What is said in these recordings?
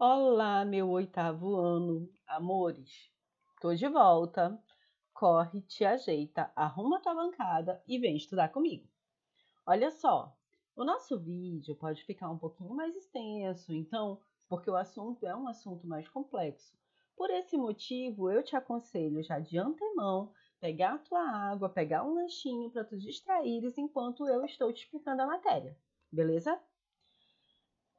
Olá, meu oitavo ano, amores. Tô de volta. Corre, te ajeita, arruma tua bancada e vem estudar comigo. Olha só, o nosso vídeo pode ficar um pouquinho mais extenso, então, porque o assunto é um assunto mais complexo. Por esse motivo, eu te aconselho já de antemão pegar a tua água, pegar um lanchinho para tu distraíres enquanto eu estou te explicando a matéria, beleza?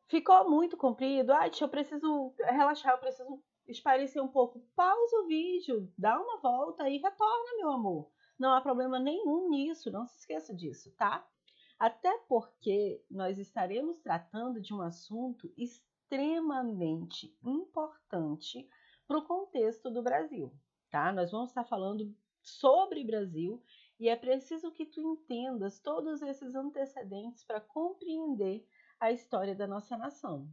Ficou muito comprido? Ah, tia, eu preciso relaxar, eu preciso espairecer um pouco. Pausa o vídeo, dá uma volta e retorna, meu amor. Não há problema nenhum nisso, não se esqueça disso, tá? Até porque nós estaremos tratando de um assunto extremamente importante para o contexto do Brasil, tá? Nós vamos estar falando sobre Brasil e é preciso que tu entendas todos esses antecedentes para compreender a história da nossa nação.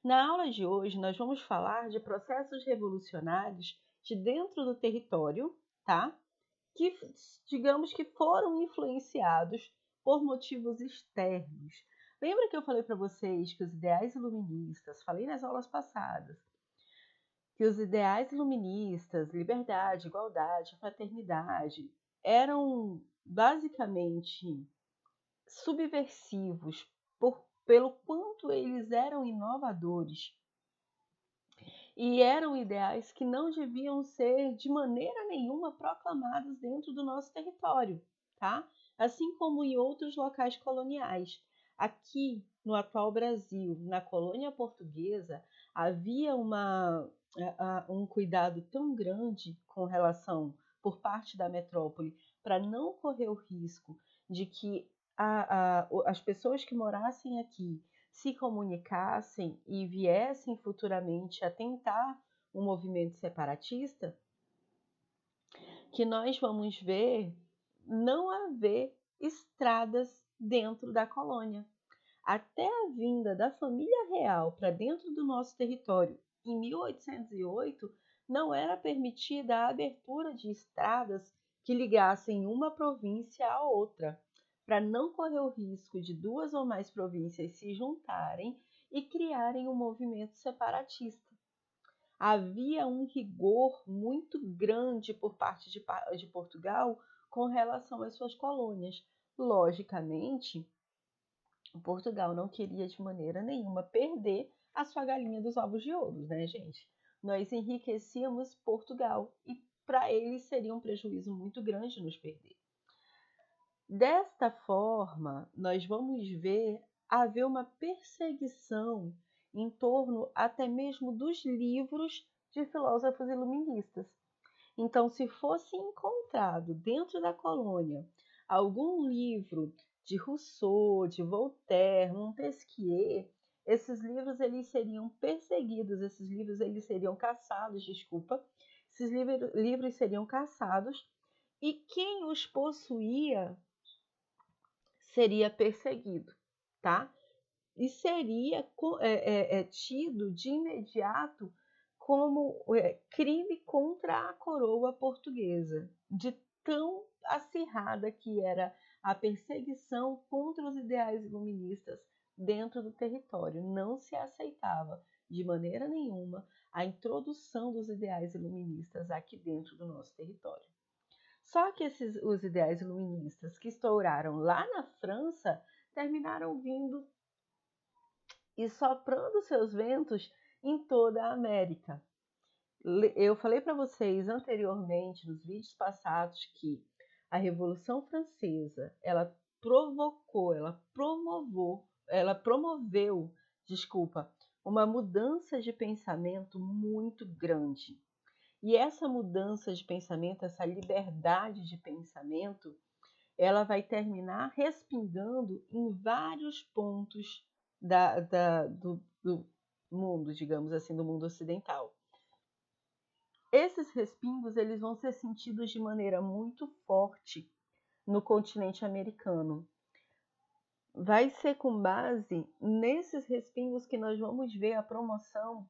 Na aula de hoje, nós vamos falar de processos revolucionários de dentro do território, tá? Que, digamos que foram influenciados por motivos externos. Lembra que eu falei para vocês que os ideais iluministas, falei nas aulas passadas, que os ideais iluministas, liberdade, igualdade, fraternidade, eram basicamente subversivos pelo quanto eles eram inovadores e eram ideais que não deviam ser de maneira nenhuma proclamados dentro do nosso território, tá? Assim como em outros locais coloniais. Aqui no atual Brasil, na colônia portuguesa, havia um cuidado tão grande com relação por parte da metrópole para não correr o risco de que as pessoas que morassem aqui se comunicassem e viessem futuramente a tentar um movimento separatista, que nós vamos ver não haver estradas dentro da colônia. Até a vinda da família real para dentro do nosso território em 1808, não era permitida a abertura de estradas que ligassem uma província à outra, para não correr o risco de duas ou mais províncias se juntarem e criarem um movimento separatista. Havia um rigor muito grande por parte de Portugal com relação às suas colônias. Logicamente, Portugal não queria de maneira nenhuma perder a sua galinha dos ovos de ouro, né, gente? Nós enriquecíamos Portugal e para eles seria um prejuízo muito grande nos perder. Desta forma, nós vamos ver haver uma perseguição em torno até mesmo dos livros de filósofos iluministas. Então, se fosse encontrado dentro da colônia algum livro de Rousseau, de Voltaire, Montesquieu, esses livros eles seriam perseguidos, esses livros eles seriam caçados, desculpa, esses livros seriam caçados e quem os possuía seria perseguido, tá? E seria tido de imediato como crime contra a coroa portuguesa, de tão acirrada que era a perseguição contra os ideais iluministas dentro do território. Não se aceitava de maneira nenhuma a introdução dos ideais iluministas aqui dentro do nosso território. Só que os ideais iluministas que estouraram lá na França terminaram vindo e soprando seus ventos em toda a América. Eu falei para vocês anteriormente, nos vídeos passados, que a Revolução Francesa, ela promoveu, uma mudança de pensamento muito grande. E essa mudança de pensamento, essa liberdade de pensamento, ela vai terminar respingando em vários pontos do mundo, digamos assim, do mundo ocidental. Esses respingos eles vão ser sentidos de maneira muito forte no continente americano. Vai ser com base nesses respingos que nós vamos ver a promoção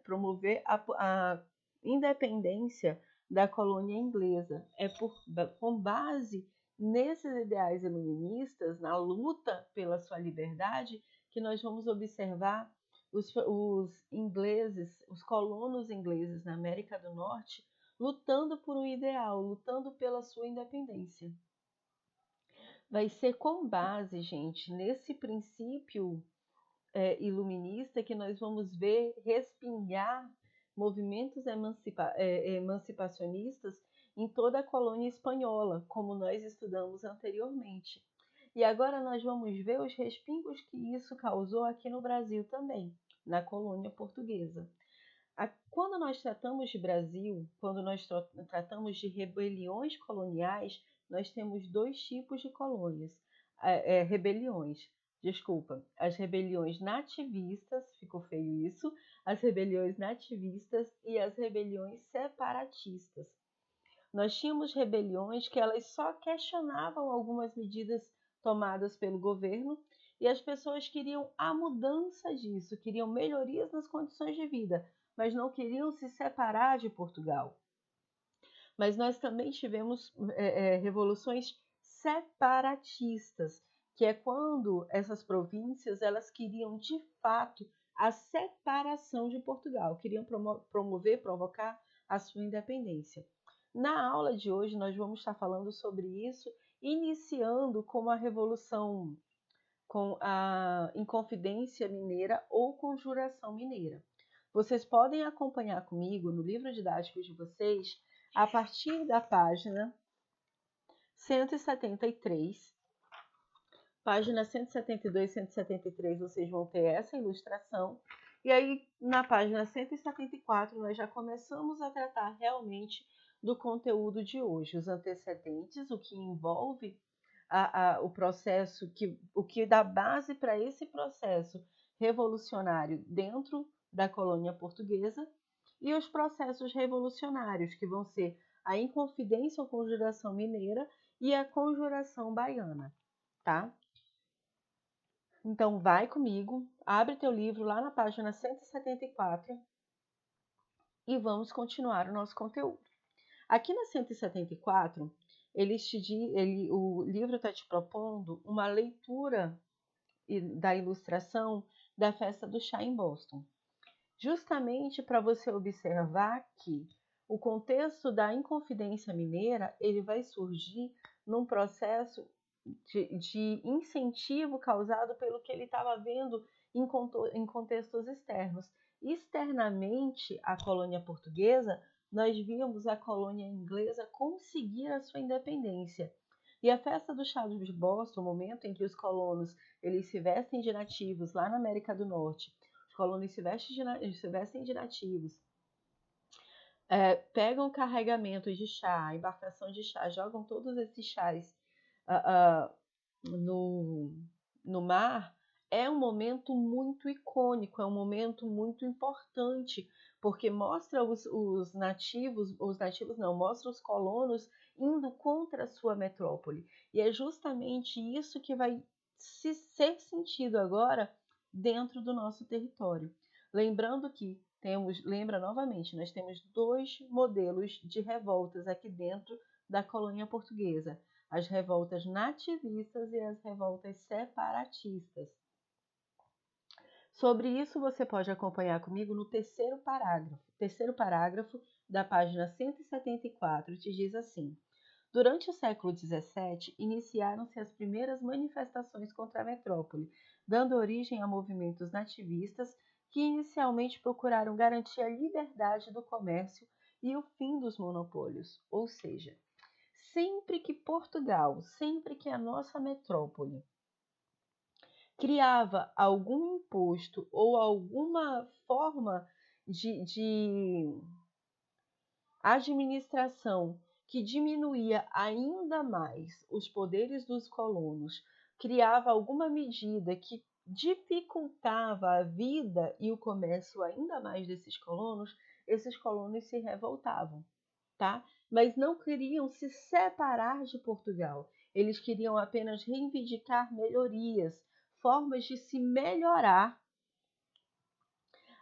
promover a independência da colônia inglesa. É com base nesses ideais iluministas, na luta pela sua liberdade, que nós vamos observar os ingleses, os colonos ingleses na América do Norte, lutando por um ideal, lutando pela sua independência. Vai ser com base, gente, nesse princípio iluminista que nós vamos ver respingar movimentos emancipacionistas em toda a colônia espanhola, como nós estudamos anteriormente. E agora nós vamos ver os respingos que isso causou aqui no Brasil também, na colônia portuguesa. Quando nós tratamos de Brasil, quando nós tratamos de rebeliões coloniais, nós temos dois tipos de colônias, rebeliões. Desculpa, as rebeliões nativistas, ficou feio isso, as rebeliões nativistas e as rebeliões separatistas. Nós tínhamos rebeliões que elas só questionavam algumas medidas tomadas pelo governo e as pessoas queriam a mudança disso, queriam melhorias nas condições de vida, mas não queriam se separar de Portugal. Mas nós também tivemos revoluções separatistas, que é quando essas províncias elas queriam de fato a separação de Portugal, queriam provocar a sua independência. Na aula de hoje nós vamos estar falando sobre isso, iniciando com a Revolução, com a Inconfidência Mineira ou Conjuração Mineira. Vocês podem acompanhar comigo no livro didático de vocês a partir da página 173. Página 172 e 173 vocês vão ter essa ilustração. E aí, na página 174, nós já começamos a tratar realmente do conteúdo de hoje, os antecedentes, o que envolve o processo, o que dá base para esse processo revolucionário dentro da colônia portuguesa, e os processos revolucionários, que vão ser a Inconfidência ou Conjuração Mineira e a Conjuração Baiana, tá? Então, vai comigo, abre teu livro lá na página 174 e vamos continuar o nosso conteúdo. Aqui na 174, o livro está te propondo uma leitura da ilustração da festa do chá em Boston, justamente para você observar que o contexto da Inconfidência Mineira ele vai surgir num processo de incentivo causado pelo que ele estava vendo em contextos externos. Externamente, a colônia portuguesa, nós víamos a colônia inglesa conseguir a sua independência. E a festa do chá de Boston, o momento em que os colonos eles se vestem de nativos lá na América do Norte, os colonos se vestem de nativos, pegam o carregamento de chá, a embarcação de chá, jogam todos esses chás no mar, é um momento muito icônico, é um momento muito importante, porque mostra mostra os colonos indo contra a sua metrópole. E é justamente isso que vai ser sentido agora dentro do nosso território. Lembrando que lembra novamente, nós temos dois modelos de revoltas aqui dentro da colônia portuguesa: as revoltas nativistas e as revoltas separatistas. Sobre isso você pode acompanhar comigo no terceiro parágrafo. Terceiro parágrafo da página 174 te diz assim: durante o século XVII, iniciaram-se as primeiras manifestações contra a metrópole, dando origem a movimentos nativistas que inicialmente procuraram garantir a liberdade do comércio e o fim dos monopólios, ou seja, sempre que Portugal, sempre que a nossa metrópole criava algum imposto ou alguma forma de administração que diminuía ainda mais os poderes dos colonos, criava alguma medida que dificultava a vida e o comércio ainda mais desses colonos, esses colonos se revoltavam, tá? Mas não queriam se separar de Portugal. Eles queriam apenas reivindicar melhorias, formas de se melhorar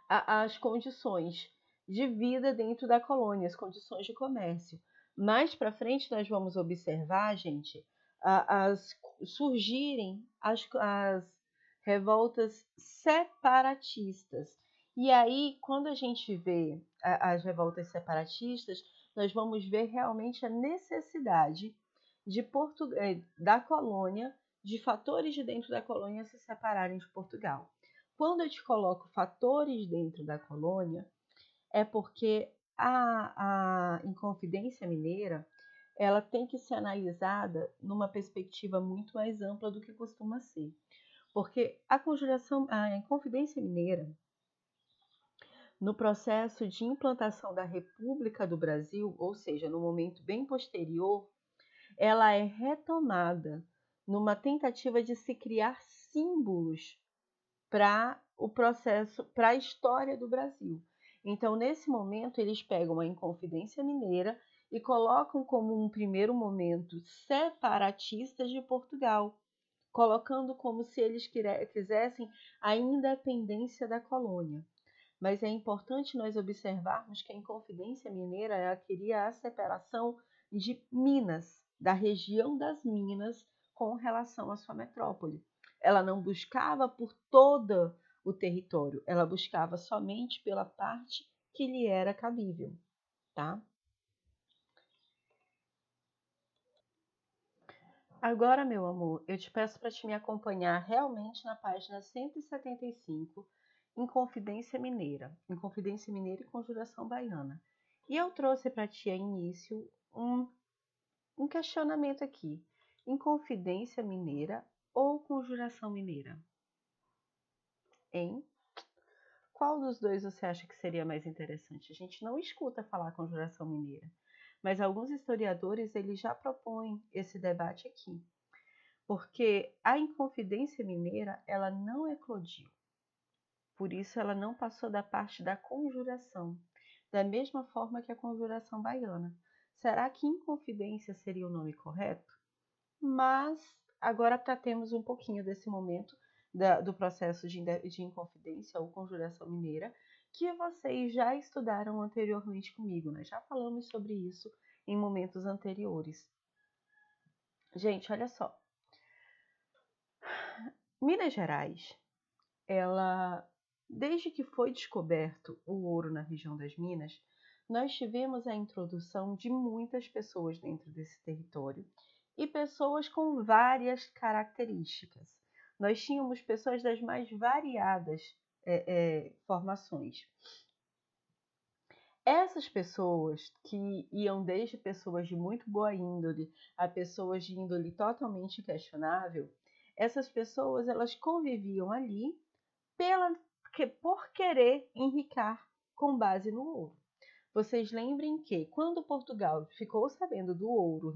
as condições de vida dentro da colônia, as condições de comércio. Mais para frente nós vamos observar, gente, surgirem as revoltas separatistas. E aí, quando a gente vê as revoltas separatistas, nós vamos ver realmente a necessidade da colônia, de fatores de dentro da colônia se separarem de Portugal. Quando eu te coloco fatores dentro da colônia, é porque a Inconfidência Mineira ela tem que ser analisada numa perspectiva muito mais ampla do que costuma ser. Porque a Inconfidência Mineira, no processo de implantação da República do Brasil, ou seja, no momento bem posterior, ela é retomada numa tentativa de se criar símbolos para o processo, para a história do Brasil. Então, nesse momento, eles pegam a Inconfidência Mineira e colocam como um primeiro momento separatistas de Portugal, colocando como se eles quisessem a independência da colônia. Mas é importante nós observarmos que a Inconfidência Mineira ela queria a separação de Minas, da região das Minas, com relação à sua metrópole. Ela não buscava por todo o território, ela buscava somente pela parte que lhe era cabível, tá? Agora, meu amor, eu te peço para te me acompanhar realmente na página 175, Inconfidência Mineira e Conjuração Baiana. E eu trouxe para ti a início um questionamento aqui. Inconfidência Mineira ou Conjuração Mineira? Hein? Qual dos dois você acha que seria mais interessante? A gente não escuta falar Conjuração Mineira, mas alguns historiadores eles já propõem esse debate aqui. Porque a Inconfidência Mineira ela não eclodiu, por isso ela não passou da parte da conjuração, da mesma forma que a Conjuração Baiana. Será que Inconfidência seria o nome correto? Mas agora tratemos um pouquinho desse momento do processo de Inconfidência ou Conjuração Mineira, que vocês já estudaram anteriormente comigo, nós já falamos sobre isso em momentos anteriores. Gente, olha só. Minas Gerais, ela, desde que foi descoberto o ouro na região das Minas, nós tivemos a introdução de muitas pessoas dentro desse território e pessoas com várias características. Nós tínhamos pessoas das mais variadas formações. Essas pessoas que iam desde pessoas de muito boa índole a pessoas de índole totalmente questionável, essas pessoas elas conviviam ali por querer enricar com base no ouro. Vocês lembrem que quando Portugal ficou sabendo do ouro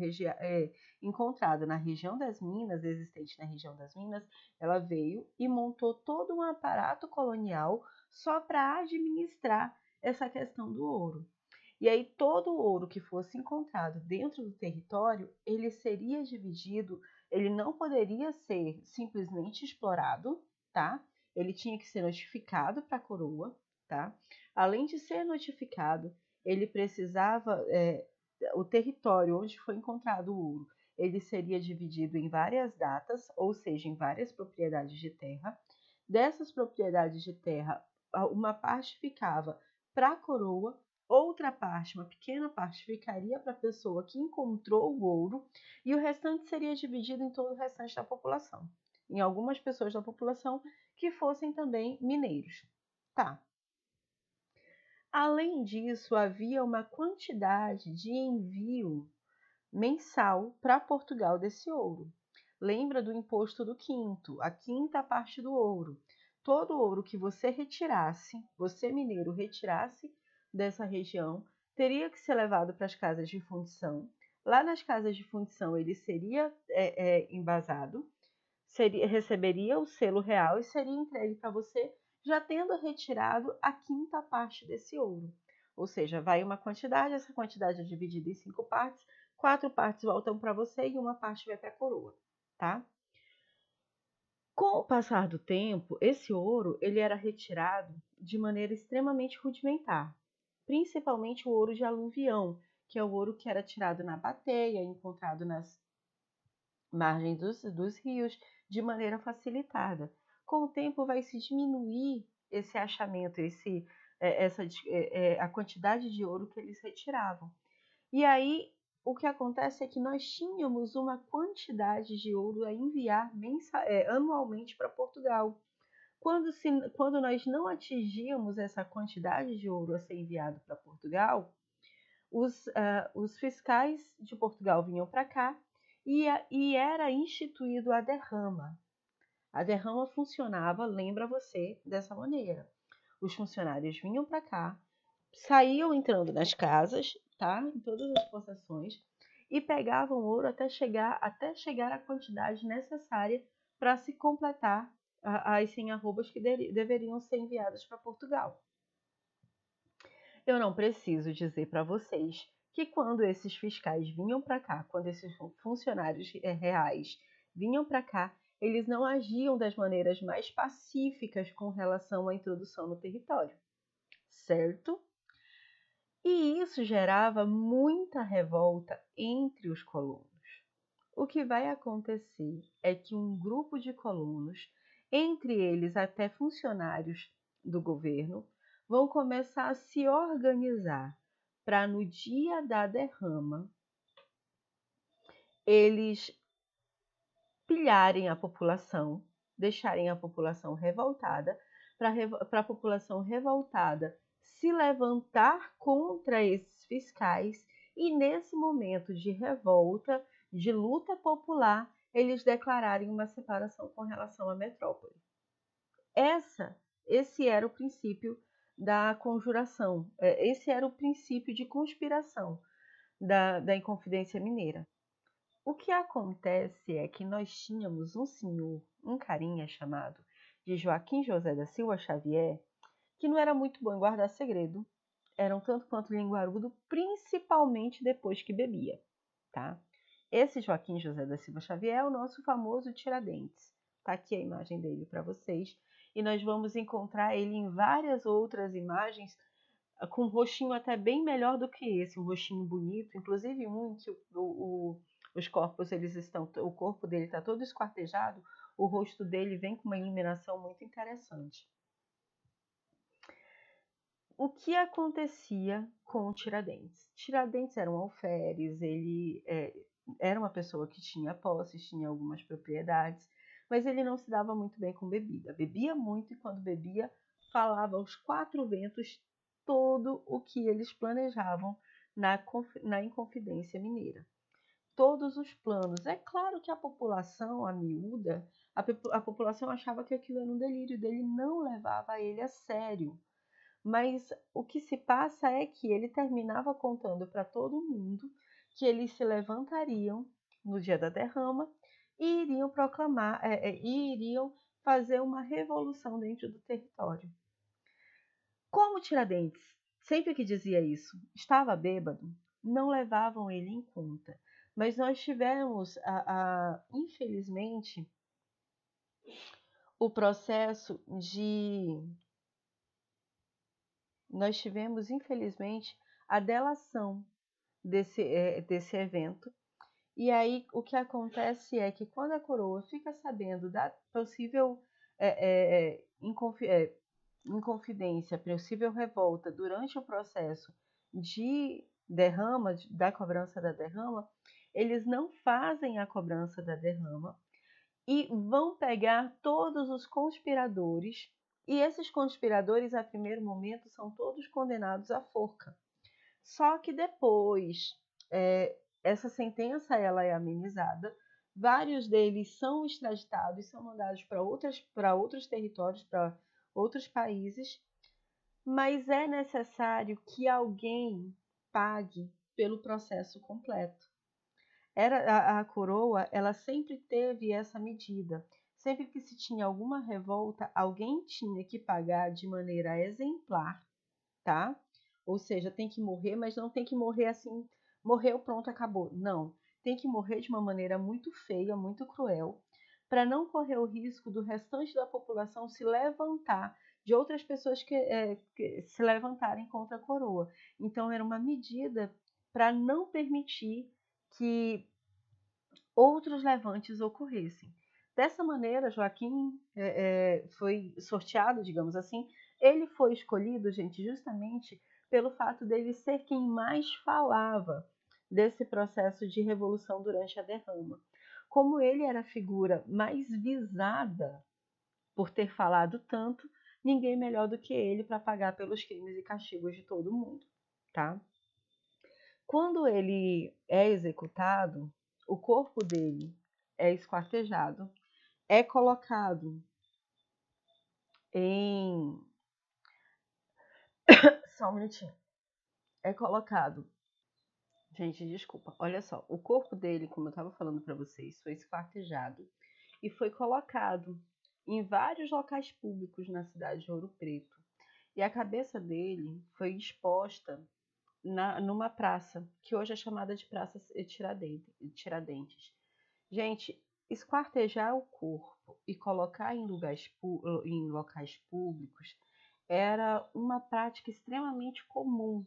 encontrado na região das Minas, existente na região das Minas, ela veio e montou todo um aparato colonial só para administrar essa questão do ouro. E aí todo o ouro que fosse encontrado dentro do território, ele seria dividido, ele não poderia ser simplesmente explorado, tá? Ele tinha que ser notificado para a coroa, tá? Além de ser notificado, ele precisava, o território onde foi encontrado o ouro, ele seria dividido em várias datas, ou seja, em várias propriedades de terra. Dessas propriedades de terra, uma parte ficava para a coroa, outra parte, uma pequena parte, ficaria para a pessoa que encontrou o ouro e o restante seria dividido em todo o restante da população, em algumas pessoas da população que fossem também mineiros. Tá. Além disso, havia uma quantidade de envio mensal para Portugal desse ouro. Lembra do imposto do quinto, a quinta parte do ouro. Todo ouro que você retirasse, você mineiro retirasse dessa região, teria que ser levado para as casas de fundição. Lá nas casas de fundição ele seria embasado, receberia o selo real e seria entregue para você, já tendo retirado a quinta parte desse ouro. Ou seja, vai uma quantidade, essa quantidade é dividida em 5 partes, 4 partes voltam para você e uma parte vai para a coroa, tá? Com o passar do tempo, esse ouro ele era retirado de maneira extremamente rudimentar, principalmente o ouro de aluvião, que é o ouro que era tirado na bateia, encontrado margem dos rios de maneira facilitada. Com o tempo vai se diminuir esse achamento, a quantidade de ouro que eles retiravam. E aí o que acontece é que nós tínhamos uma quantidade de ouro a enviar anualmente para Portugal. Quando nós não atingíamos essa quantidade de ouro a ser enviado para Portugal, os fiscais de Portugal vinham para cá e era instituído a derrama. A derrama funcionava, lembra você, dessa maneira. Os funcionários vinham para cá, saíam entrando nas casas, tá? Em todas as possessões, e pegavam ouro até chegar à quantidade necessária para se completar as 100 arrobas que deveriam ser enviadas para Portugal. Eu não preciso dizer para vocês que quando esses fiscais vinham para cá, quando esses funcionários reais vinham para cá, eles não agiam das maneiras mais pacíficas com relação à introdução no território, certo? E isso gerava muita revolta entre os colonos. O que vai acontecer é que um grupo de colonos, entre eles até funcionários do governo, vão começar a se organizar para no dia da derrama eles pilharem a população, deixarem a população revoltada, para a população revoltada se levantar contra esses fiscais e nesse momento de revolta, de luta popular, eles declararem uma separação com relação à metrópole. Esse era o princípio da conjuração, esse era o princípio de conspiração da Inconfidência Mineira. O que acontece é que nós tínhamos um senhor, um carinha chamado de Joaquim José da Silva Xavier, que não era muito bom em guardar segredo, era um tanto quanto linguarudo, principalmente depois que bebia, tá? Esse Joaquim José da Silva Xavier é o nosso famoso Tiradentes. Tá aqui a imagem dele para vocês. E nós vamos encontrar ele em várias outras imagens com um rostinho até bem melhor do que esse, um rostinho bonito, inclusive um que os corpos o corpo dele está todo esquartejado, o rosto dele vem com uma iluminação muito interessante. O que acontecia com o Tiradentes? Tiradentes era um alferes, ele era uma pessoa que tinha posses, tinha algumas propriedades, mas ele não se dava muito bem com bebida. Bebia muito e quando bebia falava aos quatro ventos todo o que eles planejavam na Inconfidência Mineira. Todos os planos. É claro que a população, a miúda, a população achava que aquilo era um delírio dele, não levava ele a sério. Mas o que se passa é que ele terminava contando para todo mundo que eles se levantariam no dia da derrama e iriam proclamar, e iriam fazer uma revolução dentro do território. Como Tiradentes, sempre que dizia isso, estava bêbado, não levavam ele em conta. Mas nós tivemos, infelizmente, o processo de... Nós tivemos, infelizmente, a delação desse evento. E aí o que acontece é que quando a coroa fica sabendo da possível inconfidência, possível revolta durante o processo de derrama, da cobrança da derrama, eles não fazem a cobrança da derrama e vão pegar todos os conspiradores, e esses conspiradores, a primeiro momento, são todos condenados à forca. Só que depois, essa sentença ela é amenizada, vários deles são extraditados, são mandados para outros territórios, para outros países, mas é necessário que alguém pague pelo processo completo. A coroa, ela sempre teve essa medida. Sempre que se tinha alguma revolta, alguém tinha que pagar de maneira exemplar, tá? Ou seja, tem que morrer, mas não tem que morrer assim, morreu, pronto, acabou. Não, tem que morrer de uma maneira muito feia, muito cruel, para não correr o risco do restante da população se levantar, de outras pessoas que se levantarem contra a coroa. Então, era uma medida para não permitir que outros levantes ocorressem. Dessa maneira, Joaquim foi sorteado, digamos assim. Ele foi escolhido, gente, justamente pelo fato dele ser quem mais falava desse processo de revolução durante a derrama. Como ele era a figura mais visada por ter falado tanto, ninguém melhor do que ele para pagar pelos crimes e castigos de todo mundo, tá? Quando ele é executado, o corpo dele é esquartejado, é colocado em. Só um minutinho. É colocado. Gente, desculpa. Olha só. O corpo dele, como eu estava falando para vocês, foi esquartejado e foi colocado em vários locais públicos na cidade de Ouro Preto. E a cabeça dele foi exposta numa praça, que hoje é chamada de Praça Tiradentes. Gente, esquartejar o corpo e colocar em locais públicos era uma prática extremamente comum,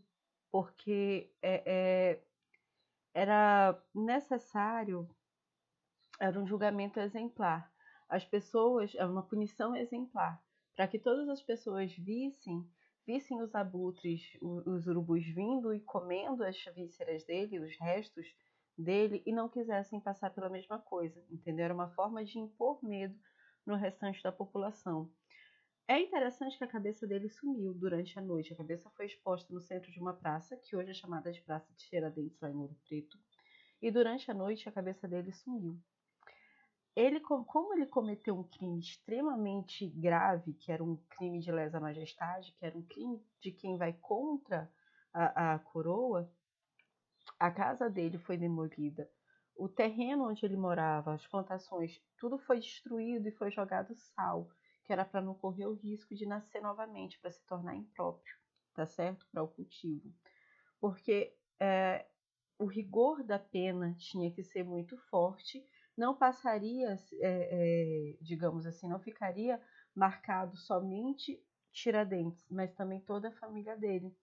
porque era necessário, era um julgamento exemplar. As pessoas, era uma punição exemplar, para que todas as pessoas vissem os abutres, os urubus vindo e comendo as vísceras dele, os restos dele, e não quisessem passar pela mesma coisa, entendeu? Era uma forma de impor medo no restante da população. É interessante que a cabeça dele sumiu durante a noite. A cabeça foi exposta no centro de uma praça, que hoje é chamada de Praça de Tiradentes, lá em Ouro Preto, e durante a noite a cabeça dele sumiu. Como ele cometeu um crime extremamente grave, que era um crime de lesa majestade, que era um crime de quem vai contra a coroa, a casa dele foi demolida, o terreno onde ele morava, as plantações, tudo foi destruído e foi jogado sal, que era para não correr o risco de nascer novamente, para se tornar impróprio, tá certo? Para o cultivo. Porque o rigor da pena tinha que ser muito forte, não passaria, digamos assim, não ficaria marcado somente Tiradentes, mas também toda a família dele,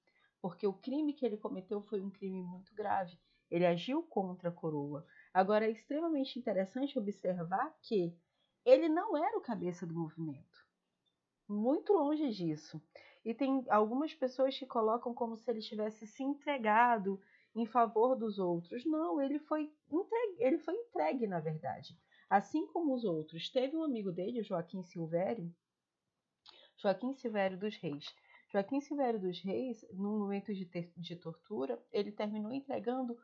porque o crime que ele cometeu foi um crime muito grave. Ele agiu contra a coroa. Agora, é extremamente interessante observar que ele não era o cabeça do movimento. Muito longe disso. E tem algumas pessoas que colocam como se ele tivesse se entregado em favor dos outros. Não, ele foi entregue, na verdade. Assim como os outros. Teve um amigo dele, Joaquim Silvério dos Reis. Joaquim Silvério dos Reis, num momento de tortura, ele terminou entregando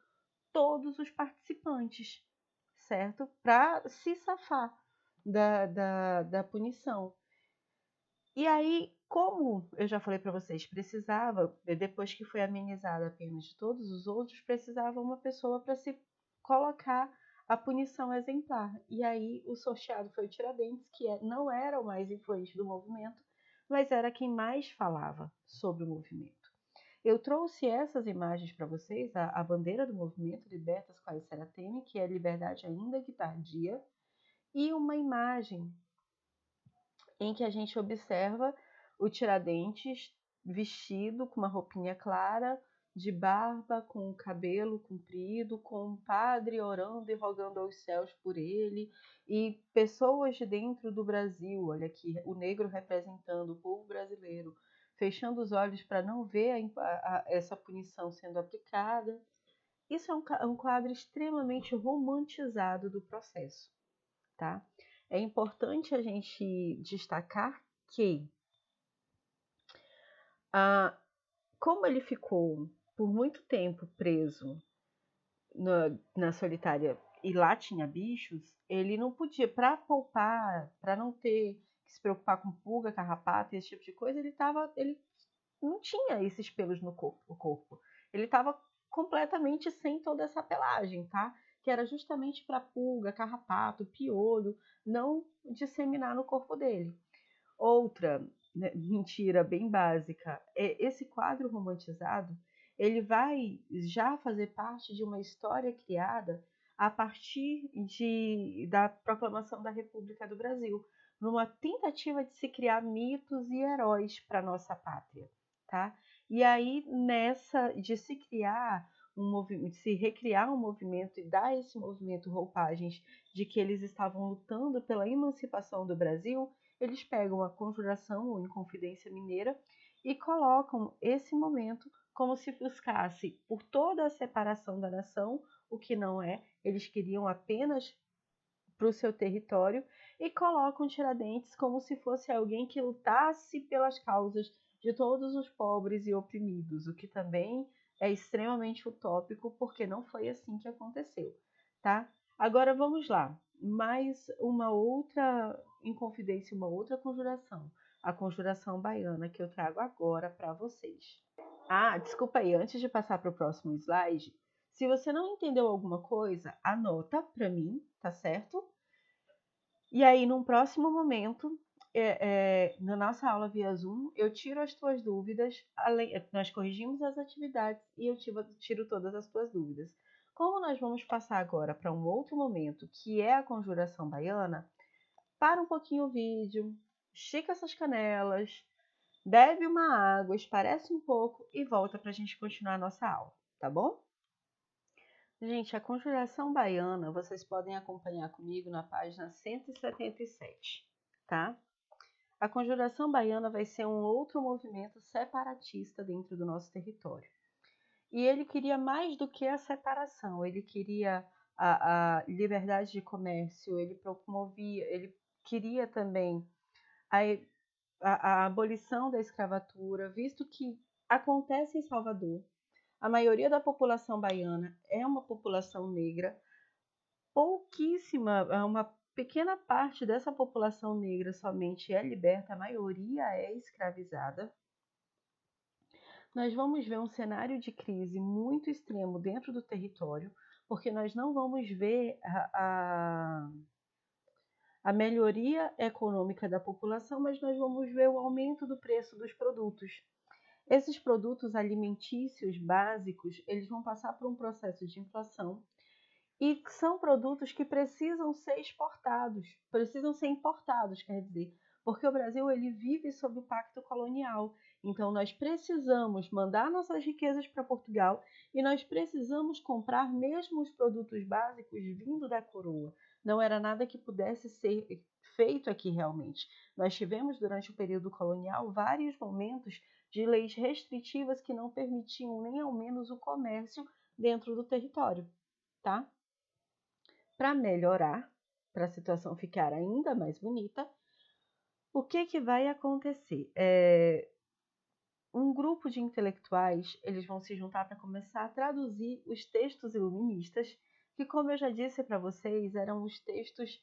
todos os participantes, certo? Para se safar da punição. E aí, como eu já falei para vocês, precisava, depois que foi amenizada a pena de todos os outros, precisava uma pessoa para se colocar a punição exemplar. E aí o sorteado foi o Tiradentes, que não era o mais influente do movimento, mas era quem mais falava sobre o movimento. Eu trouxe essas imagens para vocês, a bandeira do movimento Libertas Quae Seratene, que é liberdade ainda que tardia, e uma imagem em que a gente observa o Tiradentes vestido com uma roupinha clara, de barba, com o cabelo comprido, com um padre orando e rogando aos céus por ele, e pessoas de dentro do Brasil, olha aqui, o negro representando o povo brasileiro, fechando os olhos para não ver essa punição sendo aplicada. Isso é um quadro extremamente romantizado do processo, tá? É importante a gente destacar que, como ele ficou por muito tempo preso na solitária e lá tinha bichos, ele não podia, para poupar, para não ter que se preocupar com pulga, carrapato, esse tipo de coisa, ele não tinha esses pelos no corpo. Ele estava completamente sem toda essa pelagem, tá? Que era justamente para pulga, carrapato, piolho não disseminar no corpo dele. Outra, né, mentira bem básica, esse quadro romantizado, ele vai já fazer parte de uma história criada a partir da proclamação da República do Brasil, numa tentativa de se criar mitos e heróis para nossa pátria, tá? E aí nessa de se criar se recriar um movimento e dar a esse movimento roupagens de que eles estavam lutando pela emancipação do Brasil, eles pegam a Conjuração ou Inconfidência Mineira e colocam esse momento como se buscasse por toda a separação da nação, o que não é, eles queriam apenas para o seu território, e colocam Tiradentes como se fosse alguém que lutasse pelas causas de todos os pobres e oprimidos, o que também é extremamente utópico, porque não foi assim que aconteceu, tá? Agora vamos lá, mais uma outra Inconfidência, uma outra conjuração, a Conjuração Baiana, que eu trago agora para vocês. Ah, desculpa aí, antes de passar para o próximo slide, se você não entendeu alguma coisa, anota para mim, tá certo? E aí, num próximo momento, na nossa aula via Zoom, eu tiro as tuas dúvidas, nós corrigimos as atividades e eu tiro todas as tuas dúvidas. Como nós vamos passar agora para um outro momento, que é a Conjuração Baiana, para um pouquinho o vídeo, estica essas canelas, bebe uma água, esparece um pouco e volta para a gente continuar a nossa aula, tá bom? Gente, a Conjuração Baiana, vocês podem acompanhar comigo na página 177, tá? A Conjuração Baiana vai ser um outro movimento separatista dentro do nosso território. E ele queria mais do que a separação, ele queria a liberdade de comércio, ele queria também a abolição da escravatura, visto que acontece em Salvador. A maioria da população baiana é uma população negra, uma pequena parte dessa população negra somente é liberta, a maioria é escravizada. Nós vamos ver um cenário de crise muito extremo dentro do território, porque nós não vamos ver a melhoria econômica da população, mas nós vamos ver o aumento do preço dos produtos. Esses produtos alimentícios básicos, eles vão passar por um processo de inflação e são produtos que precisam ser exportados, precisam ser importados, quer dizer, porque o Brasil ele vive sob o pacto colonial. Então nós precisamos mandar nossas riquezas para Portugal e nós precisamos comprar mesmo os produtos básicos vindo da coroa. Não era nada que pudesse ser feito aqui realmente. Nós tivemos durante o período colonial vários momentos de leis restritivas que não permitiam nem ao menos o comércio dentro do território, tá? Para melhorar, para a situação ficar ainda mais bonita, o que vai acontecer? Um grupo de intelectuais eles vão se juntar para começar a traduzir os textos iluministas, que, como eu já disse para vocês, eram os textos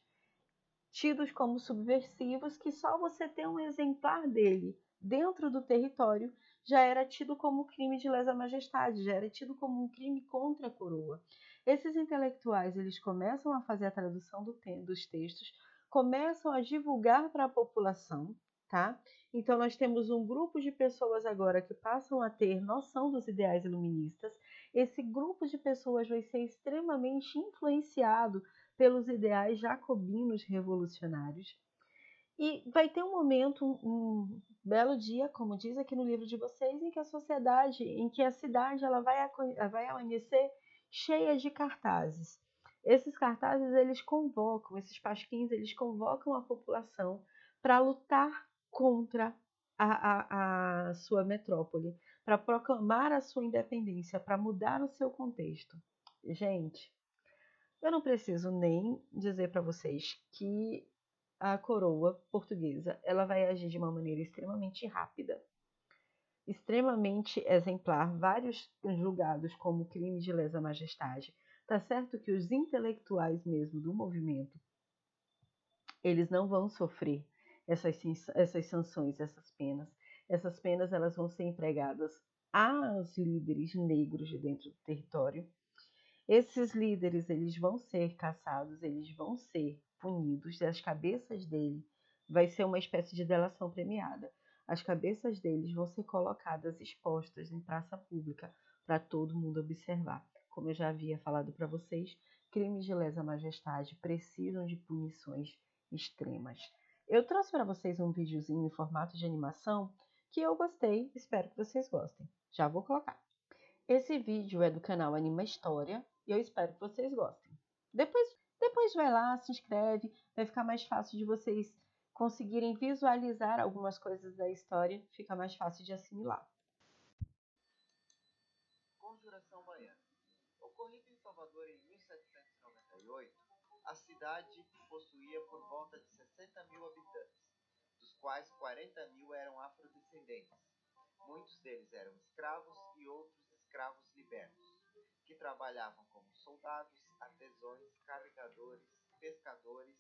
tidos como subversivos, que só você ter um exemplar dele dentro do território já era tido como crime de lesa-majestade, já era tido como um crime contra a coroa. Esses intelectuais eles começam a fazer a tradução dos textos, começam a divulgar para a população, tá? Então nós temos um grupo de pessoas agora que passam a ter noção dos ideais iluministas. Esse grupo de pessoas vai ser extremamente influenciado pelos ideais jacobinos revolucionários. E vai ter um momento, um belo dia, como diz aqui no livro de vocês, em que a sociedade, em que a cidade ela vai amanhecer cheia de cartazes. Esses cartazes, eles convocam, esses pasquins, eles convocam a população para lutar contra a sua metrópole, para proclamar a sua independência, para mudar o seu contexto. Gente, eu não preciso nem dizer para vocês que a coroa portuguesa ela vai agir de uma maneira extremamente rápida, extremamente exemplar, vários julgados como crime de lesa-majestade. Tá certo que os intelectuais mesmo do movimento, eles não vão sofrer essas sanções, essas penas. Essas penas elas vão ser empregadas aos líderes negros de dentro do território. Esses líderes eles vão ser caçados, eles vão ser punidos, e as cabeças dele vai ser uma espécie de delação premiada. As cabeças deles vão ser colocadas expostas em praça pública para todo mundo observar. Como eu já havia falado para vocês, crimes de lesa-majestade precisam de punições extremas. Eu trouxe para vocês um videozinho em formato de animação que eu gostei, espero que vocês gostem. Já vou colocar. Esse vídeo é do canal Anima História e eu espero que vocês gostem. Depois vai lá, se inscreve, vai ficar mais fácil de vocês conseguirem visualizar algumas coisas da história, fica mais fácil de assimilar. Conjuração Baiana. Ocorrido em Salvador em 1798, a cidade possuía por volta de 60 mil habitantes, dos quais 40 mil eram afrodescendentes. Muitos deles eram escravos e outros escravos libertos, que trabalhavam como soldados, artesãos, carregadores, pescadores,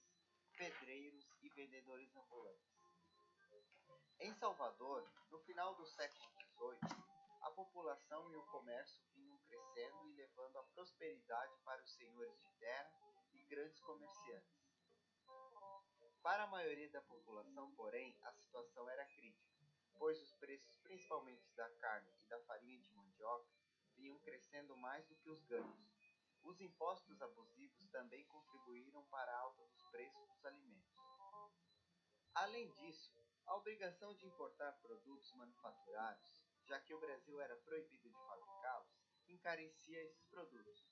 pedreiros e vendedores ambulantes. Em Salvador, no final do século XVIII, a população e o comércio vinham crescendo e levando a prosperidade para os senhores de terra e grandes comerciantes. Para a maioria da população, porém, a situação era crítica, pois os preços, principalmente da carne e da farinha de mandioca, vinham crescendo mais do que os ganhos. Os impostos abusivos também contribuíram para a alta dos preços dos alimentos. Além disso, a obrigação de importar produtos manufaturados, já que o Brasil era proibido de fabricá-los, encarecia esses produtos,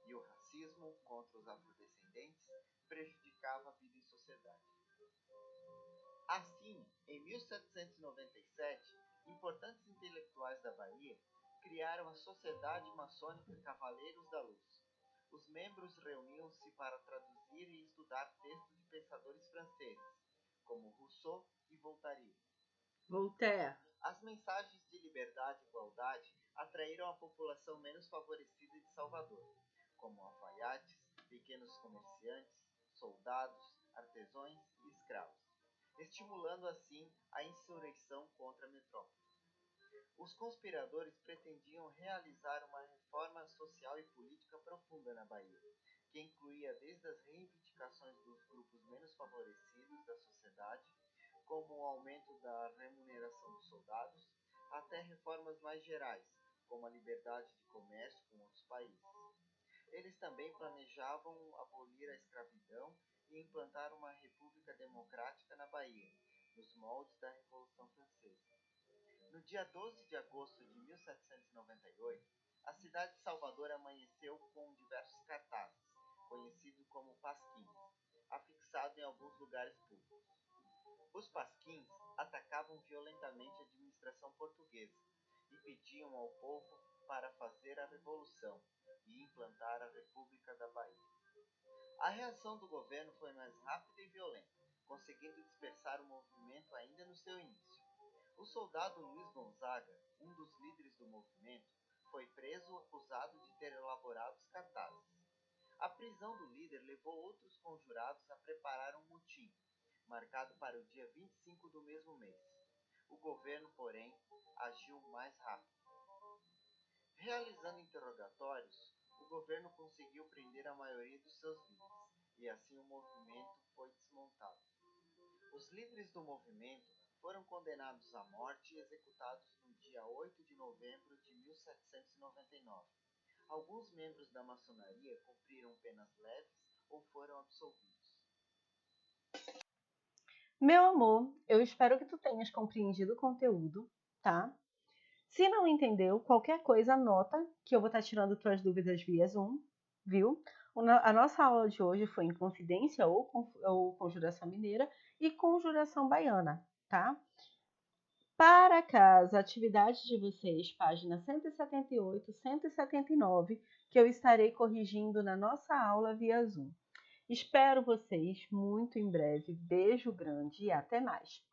e o racismo contra os afrodescendentes prejudicava a vida em sociedade. Assim, em 1797, importantes intelectuais da Bahia criaram a Sociedade Maçônica Cavaleiros da Luz. Os membros reuniam-se para traduzir e estudar textos de pensadores franceses, como Rousseau e Voltaire. As mensagens de liberdade e igualdade atraíram a população menos favorecida de Salvador, como alfaiates, pequenos comerciantes, soldados, artesãos e escravos, estimulando assim a insurreição contra a metrópole. Os conspiradores pretendiam realizar uma reforma social e política profunda na Bahia, que incluía desde as reivindicações dos grupos menos favorecidos da sociedade, como o aumento da remuneração dos soldados, até reformas mais gerais, como a liberdade de comércio com outros países. Eles também planejavam abolir a escravidão e implantar uma república democrática na Bahia, nos moldes da Revolução Francesa. No dia 12 de agosto de 1798, a cidade de Salvador amanheceu com diversos cartazes, conhecidos como pasquins, afixados em alguns lugares públicos. Os pasquins atacavam violentamente a administração portuguesa e pediam ao povo para fazer a revolução e implantar a República da Bahia. A reação do governo foi mais rápida e violenta, conseguindo dispersar o movimento ainda no seu início. O soldado Luiz Gonzaga, um dos líderes do movimento, foi preso acusado de ter elaborado os cartazes. A prisão do líder levou outros conjurados a preparar um motim, marcado para o dia 25 do mesmo mês. O governo, porém, agiu mais rápido. Realizando interrogatórios, o governo conseguiu prender a maioria dos seus líderes, e assim o movimento foi desmontado. Os líderes do movimento foram condenados à morte e executados no dia 8 de novembro de 1799. Alguns membros da maçonaria cumpriram penas leves ou foram absolvidos. Meu amor, eu espero que tu tenhas compreendido o conteúdo, tá? Se não entendeu, qualquer coisa, anota que eu vou estar tirando tuas dúvidas via Zoom, viu? A nossa aula de hoje foi em Confidência ou Conjuração Mineira e Conjuração Baiana, tá? Para caso a atividade de vocês, página 178, 179, que eu estarei corrigindo na nossa aula via Zoom. Espero vocês muito em breve. Beijo grande e até mais!